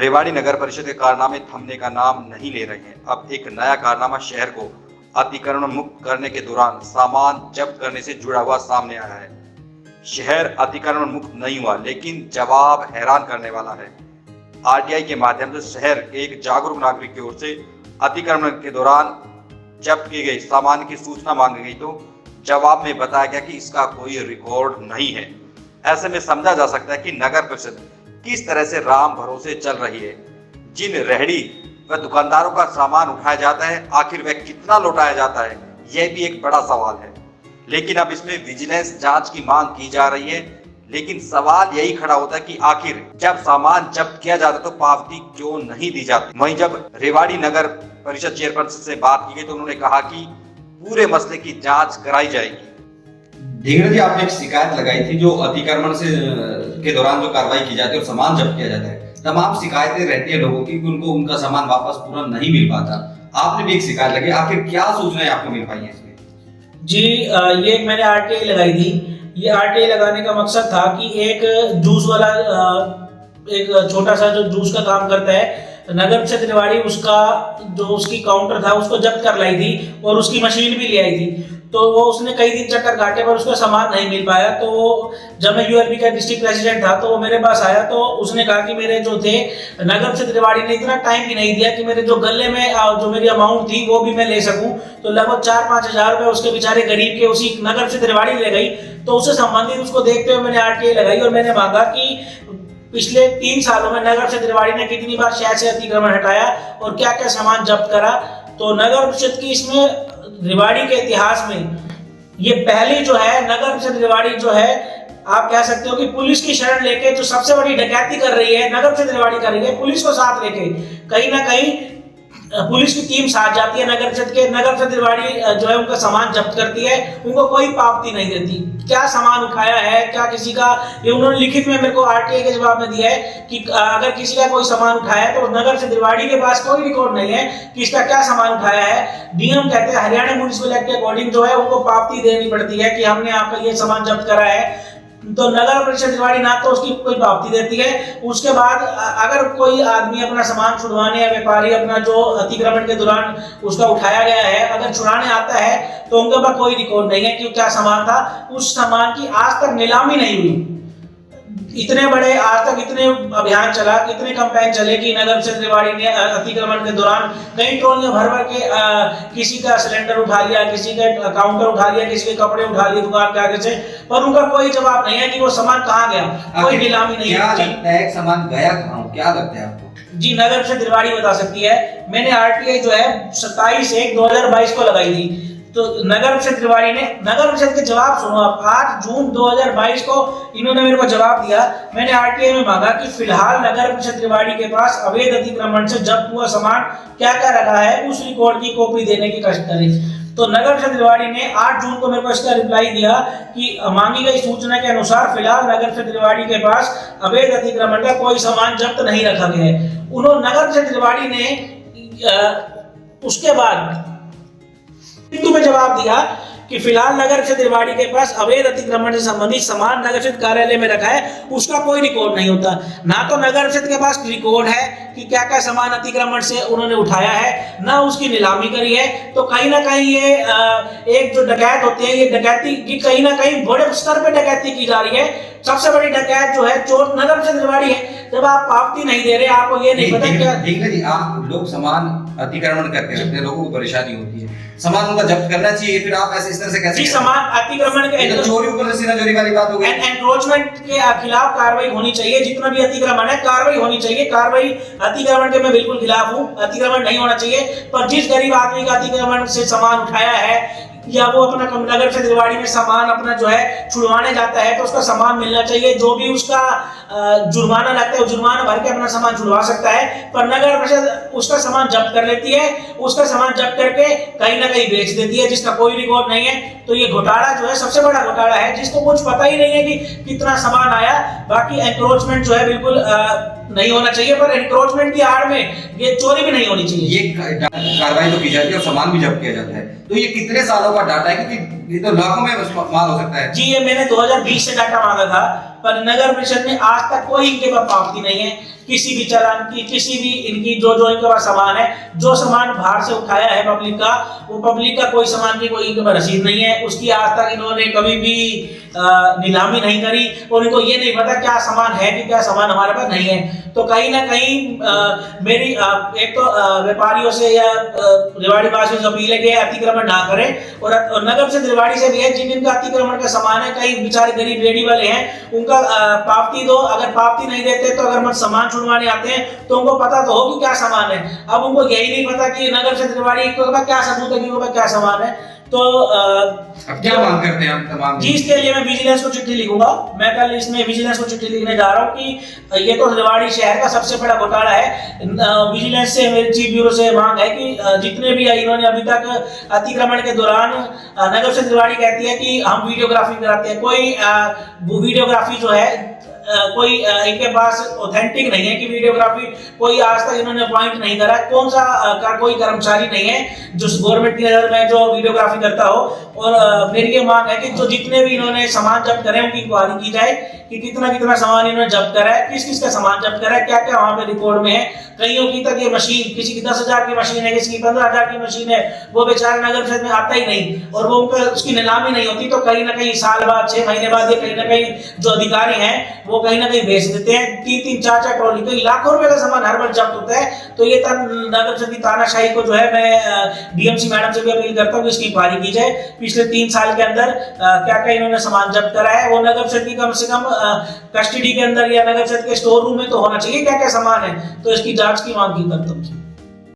रेवाड़ी नगर परिषद के कारनामे थमने का नाम नहीं ले रहे हैं। अब एक नया कारनामा शहर को अतिक्रमण मुक्त करने के दौरान सामान जब्त करने से जुड़ा हुआ सामने आया है। शहर अतिक्रमण मुक्त नहीं हुआ, लेकिन जवाब हैरान करने वाला है। आरटीआई के माध्यम से शहर के एक जागरूक नागरिक की ओर से अतिक्रमण के दौरान जब्त किए गए सामान की सूचना मांगी गई, तो जवाब में बताया गया कि इसका कोई रिकॉर्ड नहीं है। ऐसे में समझा जा सकता है कि नगर परिषद किस तरह से राम भरोसे चल रही है। जिन रेहड़ी व दुकानदारों का सामान उठाया जाता है, आखिर वह कितना लौटाया जाता है, यह भी एक बड़ा सवाल है। लेकिन अब इसमें विजिलेंस जांच की मांग की जा रही है। लेकिन सवाल यही खड़ा होता है कि आखिर जब सामान जब्त किया जाता है तो पावती क्यों नहीं दी जाती। वहीं जब रेवाड़ी नगर परिषद चेयरपर्सन से बात की गई तो उन्होंने कहा कि पूरे मसले की जांच कराई जाएगी। ढींगरा जी, आपने एक शिकायत लगाई थी जो अतिक्रमण से के दौरान जो कार्रवाई की जाती है और सामान जब्त किया जाता है, तमाम शिकायतें रहती है लोगों की कि उनको उनका सामान वापस पूरा नहीं मिल पाता। आपने भी एक शिकायत लगाई, आखिर क्या सूचनाएं आपको मिल पाई है इसमें? जी, ये मैंने आरटीआई लगाई थी। ये आरटीआई लगाने का मकसद था कि एक जूस वाला एक छोटा सा जो जूस का काम करता है, नगर परिषद रेवाड़ी उसका जो उसकी काउंटर था उसको जब्त कर लाई थी और उसकी मशीन भी ले आई थी। तो वो उसने कई दिन चक्कर काटे पर उसका सामान नहीं मिल पाया। तो जब मैं यूआरपी का डिस्ट्रिक्ट प्रेसिडेंट था तो वो मेरे पास आया, तो उसने कहा कि मेरे जो थे नगर परिषद रेवाड़ी ने इतना टाइम भी नहीं दिया कि मेरे जो गले में जो मेरी अमाउंट थी वो भी मैं ले सकूं। तो लगभग 4-5 हजार रुपए उसके बेचारे गरीब के उसी नगर परिषद रेवाड़ी ले गई। तो उससे संबंधित उसको देखते हुए मैंने आरटीआई लगाई और मैंने मांगा कि पिछले 3 सालों में नगर परिषद रेवाड़ी ने कितनी बार शहर से अतिक्रमण हटाया और क्या क्या सामान जब्त करा। तो नगर परिषद की इसमें रेवाड़ी के इतिहास में ये पहली जो है नगर परिषद रेवाड़ी जो है, आप कह सकते हो कि पुलिस की शरण लेके जो सबसे बड़ी डकैती कर रही है नगर परिषद रेवाड़ी कर रही है। पुलिस को साथ लेके कहीं ना कहीं पुलिस की टीम साथ जाती है नगर परिषद के। नगर परिषद रेवाड़ी जो है उनका सामान जब्त करती है, उनको कोई पावती नहीं देती क्या सामान उठाया है, क्या किसी का। ये उन्होंने लिखित में मेरे को आरटीआई के जवाब में दिया है कि अगर किसी का कोई सामान उठाया है तो नगर परिषद रेवाड़ी के पास कोई रिकॉर्ड नहीं है कि इसका क्या सामान उठाया है। नियम कहते हैं हरियाणा म्युनिसिपल एक्ट के अकॉर्डिंग जो है उनको पावती देनी पड़ती है कि हमने आपका ये सामान जब्त करा है। तो नगर परिषद रेवाड़ी ना तो उसकी कोई पावती देती है। उसके बाद अगर कोई आदमी अपना सामान छुड़वाने या व्यापारी अपना जो अतिक्रमण के दौरान उसका उठाया गया है अगर छुड़ाने आता है तो उनके पास कोई रिकॉर्ड नहीं है कि क्या सामान था। उस सामान की आज तक नीलामी नहीं हुई। इतने बड़े आज तक इतने अभियान चला, कितने कैंपेन चले कि नगर परिषद रेवाड़ी ने अतिक्रमण के दौरान कई ट्रॉलियां भर भर के किसी का सिलेंडर उठा लिया, किसी का काउंटर उठा लिया, किसी के कपड़े उठा लिए दुकान के आगे से, पर उनका कोई जवाब नहीं है कि वो सामान कहाँ गया, कोई नीलामी नहीं है। क्या लगता है सामान गया कहाँ, क्या लगता है आपको? जी, नगर परिषद रेवाड़ी बता सकती है। मैंने आरटीआई जो है 27/1/2022 को लगाई थी। तो नगर परिषद रेवाड़ी ने नगर परिषद के जवाब सुनो आप। 8 जून 2022 को इन्होंने मेरे को जवाब दिया। मैंने आरटीआई में मांगा कि फिलहाल नगर परिषद रेवाड़ी के पास अवैध अतिक्रमण से जब्त हुआ सामान क्या क्या रखा है उस रिकॉर्ड की कॉपी देने की कष्ट करें। तो नगर परिषद रेवाड़ी ने 8 जून को मेरे को इसका रिप्लाई दिया कि मांगी गई सूचना के अनुसार फिलहाल नगर परिषद रेवाड़ी के पास अवैध अतिक्रमण का कोई सामान जब्त नहीं रखा गया है। उन्होंने नगर परिषद रेवाड़ी ने उसके बाद में जवाब दिया कि फिलहाल नगर परिषद रेवाड़ी के पास अवैध अतिक्रमण से संबंधित सामान नगर परिषद कार्यालय में रखा है, उसका कोई रिकॉर्ड नहीं होता। ना तो नगर परिषद के पास रिकॉर्ड है कि क्या क्या सामान अतिक्रमण से उन्होंने उठाया है, ना उसकी नीलामी करी है। तो कहीं ना कहीं ये एक जो डकैत होते हैं, ये डकैती की कहीं ना कहीं बड़े स्तर पे डकैती की जा रही है। सबसे बड़ी डकैत जो है चोर नगर परिषद रेवाड़ी है। जब आप पावती नहीं दे रहे, आपको ये नहीं पता क्या। ठीक है जी, आप लोग सामान अतिक्रमण करते रहते हैं, लोगों को परेशानी होती है, सामान उनका जब्त करना चाहिए, फिर आप ऐसे इस तरह से कैसे? जी, सामान अतिक्रमण के चोरी ऊपर से सीना चोरी वाली बात हो गई। एनक्रोचमेंट के खिलाफ कार्रवाई होनी चाहिए। जितना भी अतिक्रमण है कार्रवाई होनी चाहिए। कार्रवाई अतिक्रमण के मैं बिल्कुल खिलाफ हूँ, अतिक्रमण नहीं होना चाहिए। पर जिस गरीब आदमी का अतिक्रमण से सामान उठाया है या वो अपना नगर परिषद रेवाड़ी में सामान अपना जो है छुड़वाने जाता है तो उसका सामान मिलना चाहिए। जो भी उसका जुर्माना लगता है जुर्माना भर के अपना सामान छुड़वा सकता है। पर नगर परिषद उसका सामान जब्त कर लेती है, उसका सामान जब्त करके कहीं ना कहीं बेच देती है जिसका कोई रिकॉर्ड नहीं है। तो ये घोटाला जो है सबसे बड़ा घोटाला है, जिसको कुछ पता ही नहीं है कि कितना सामान आया। बाकी एनक्रोचमेंट जो है बिल्कुल नहीं होना चाहिए। पर एनक्रोचमेंट की आड़ में ये चोरी भी नहीं होनी चाहिए। ये कार्रवाई तो की जाती है और सामान भी जब्त किया जाता है, तो ये कितने सालों का डाटा है, क्योंकि ये तो लाखों में माल हो सकता है। जी, ये मैंने 2020 से डाटा मांगा था, पर नगर परिषद में आज तक कोई इनके पास पावती नहीं है किसी भी चालान की, किसी भी इनकी जो इनके पास सामान है, जो सामान बाहर से उठाया है पब्लिक का, वो पब्लिक का कोई सामान की कोई इनके पास रसीद नहीं है। उसकी आज तक इन्होंने कभी भी नीलामी नहीं करी और इनको ये नहीं पता क्या सामान है कि क्या सामान हमारे पास नहीं है। तो कहीं ना कहीं मेरी एक तो व्यापारियों से या रेवाड़ी वासियों से अपील है कि अतिक्रमण ना करें, और नगर से रेवाड़ी से भी है जिनका अतिक्रमण का सामान है, कई बेचारे गरीब रेडी वाले हैं, उनका पावती दो। अगर पावती नहीं देते तो अगर सामान छुड़वाने आते हैं तो उनको पता तो हो कि क्या सामान है। अब उनको यही नहीं पता कि नगर से रेवाड़ी को क्या सबूत है कि उनका क्या सामान है। तो क्या मांग करते हैं हम तमाम? जी, इसके लिए मैं विजिलेंस को चिट्ठी लिखूंगा। मैं कल इसमें विजिलेंस को चिट्ठी लिखने जा रहा हूँ कि ये तो रेवाड़ी शहर का सबसे बड़ा घोटाला है। विजिलेंस से मेरे चीफ ब्यूरो से मांग है कि जितने भी इन्होंने अभी तक अतिक्रमण के दौरान, नगर से रेवाड़ी कहती है कि हम वीडियोग्राफी कराते हैं, कोई वीडियोग्राफी जो है कोई इनके पास ऑथेंटिक नहीं है कि वीडियोग्राफी कोई आज तक इन्होंने अपॉइंट नहीं करा। कौन सा कोई कर्मचारी नहीं है जो गवर्नमेंट की नजर में जो वीडियोग्राफी करता हो। और मेरी ये मांग है कि जो जितने भी इन्होंने सामान जब्त करे उनकी इंक्वायरी की जाए कि कितना सामान इन्होंने जब्त करा है, किस किस का सामान जब्त करा है, क्या क्या वहां पे रिकॉर्ड में है। कईयों की तक ये मशीन, किसी की 10,000 की मशीन है, किसी की 15,000 की मशीन है, वो बेचारे नगर परिषद में आता ही नहीं और वो उनका उसकी नीलामी नहीं होती। तो कहीं ना कहीं साल बाद, 6 महीने बाद, ये कहीं ना कहीं जो अधिकारी हैं वो कहीं ना कहीं बेच देते हैं। 3-3, 4-4 ट्रॉली, कई लाखों रुपए का सामान हर बार जब्त होता है। तो ये नगर परिषद की तानाशाही को जो है मैं डीएमसी मैडम से भी अपील करता हूँ कि इसकी इंक्वायरी की जाए। पिछले 3 साल के अंदर क्या क्या इन्होंने सामान जब्त करा है, वो नगर परिषद की कम से कम कस्टडी के अंदर या नगर परिषद के स्टोर रूम में तो होना चाहिए क्या क्या सामान है। तो इसकी जांच की मांग की करता हूँ।